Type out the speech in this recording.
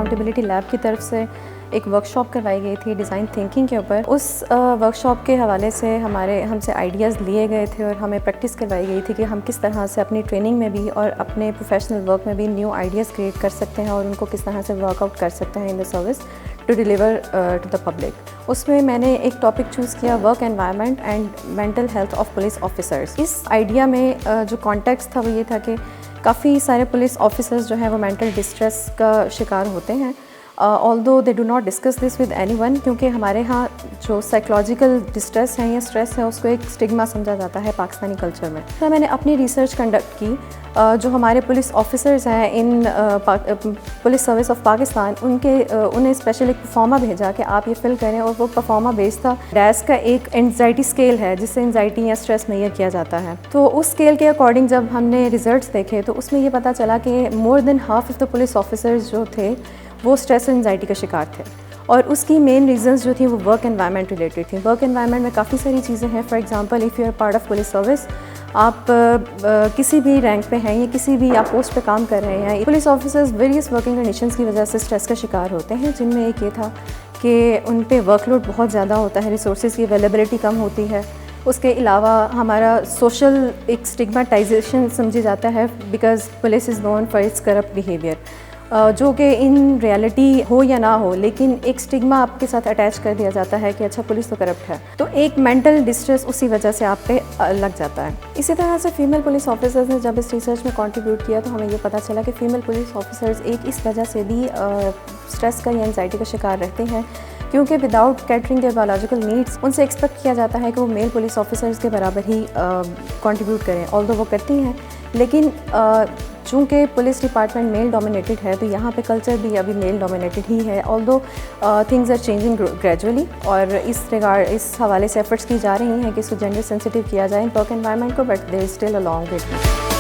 Accountability lab کی طرف سے ایک ورکشاپ کروائی گئی تھی ڈیزائن تھنکنگ کے اوپر. اس ورکشاپ کے حوالے سے ہم سے آئیڈیاز لیے گئے تھے اور ہمیں پریکٹس کروائی گئی تھی کہ ہم کس طرح سے اپنی ٹریننگ میں بھی اور اپنے پروفیشنل ورک میں بھی نیو آئیڈیاز کریٹ کر سکتے ہیں اور ان کو کس طرح سے ورک آؤٹ کر سکتے ہیں in the service to deliver to the public. اس میں میں نے ایک ٹاپک چوز کیا work environment and mental health of police officers. اس آئیڈیا میں جو کانٹیکسٹ تھا وہ یہ تھا کہ کافی سارے پولیس آفیسرز جو ہیں وہ مینٹل ڈسٹریس کا شکار ہوتے ہیں. although they do not discuss this with anyone, کیونکہ ہمارے ہاں جو سائیکولوجیکل ڈسٹریس ہے یا اسٹریس ہے اس کو ایک اسٹگما سمجھا جاتا ہے پاکستانی کلچر میں. تو میں نے اپنی ریسرچ کنڈکٹ کی. جو ہمارے پولیس آفیسرز ہیں ان پولیس سروس آف پاکستان انہیں اسپیشل ایک پرفارما بھیجا کہ آپ یہ فل کریں, اور وہ پرفارما بیس تھا ڈیس کا ایک انزائٹی اسکیل ہے جس سے انزائٹی یا اسٹریس میئر کیا جاتا ہے. تو اس اسکیل کے اکارڈنگ جب ہم نے ریزلٹس دیکھے تو اس میں یہ پتہ چلا کہ more than half of the police officers جو تھے وہ اسٹریس اور انزائٹی کا شکار تھے, اور اس کی مین ریزنز جو تھیں وہ ورک انوائرمنٹ ریلیٹڈ تھیں. ورک انوائرمنٹ میں کافی ساری چیزیں ہیں. For example if you are part of police service, آپ کسی بھی رینک پہ ہیں یا کسی بھی آپ پوسٹ پہ کام کر رہے ہیں, police officers various working conditions کی وجہ سے اسٹریس کا شکار ہوتے ہیں, جن میں ایک یہ تھا کہ ان پہ ورک لوڈ بہت زیادہ ہوتا ہے, ریسورسز کی اویلیبلٹی کم ہوتی ہے. اس کے علاوہ ہمارا سوشل ایک اسٹگماٹائزیشن سمجھی جاتا ہے because police is known for its corrupt behaviour, جو کہ ان ریالٹی ہو یا نہ ہو لیکن ایک اسٹگما آپ کے ساتھ اٹیچ کر دیا جاتا ہے کہ اچھا پولیس تو کرپٹ ہے, تو ایک مینٹل ڈسٹریس اسی وجہ سے آپ پہ لگ جاتا ہے. اسی طرح سے فیمیل پولیس آفیسرز نے جب اس ریسرچ میں کنٹریبیوٹ کیا تو ہمیں یہ پتہ چلا کہ فیمیل پولیس آفیسرز ایک اس وجہ سے بھی اسٹریس کا یا انزائٹی کا شکار رہتے ہیں کیونکہ وداؤٹ کیٹرنگ کے بایولوجیکل نیڈس ان سے ایکسپیکٹ کیا جاتا ہے کہ وہ میل پولیس آفیسرز کے برابر ہی کنٹریبیوٹ کریں. آلدو وہ کرتی ہیں, لیکن چونکہ پولیس ڈپارٹمنٹ میل ڈومینیٹڈ ہے تو یہاں پہ کلچر بھی ابھی میل ڈومینیٹڈ ہی ہے. Although things are changing gradually, اور اس حوالے سے ایفرٹس کی جا رہی ہیں کہ اس کو جینڈر سینسٹیو کیا جائے ورک انوائرمنٹ کو, but there is still a long way.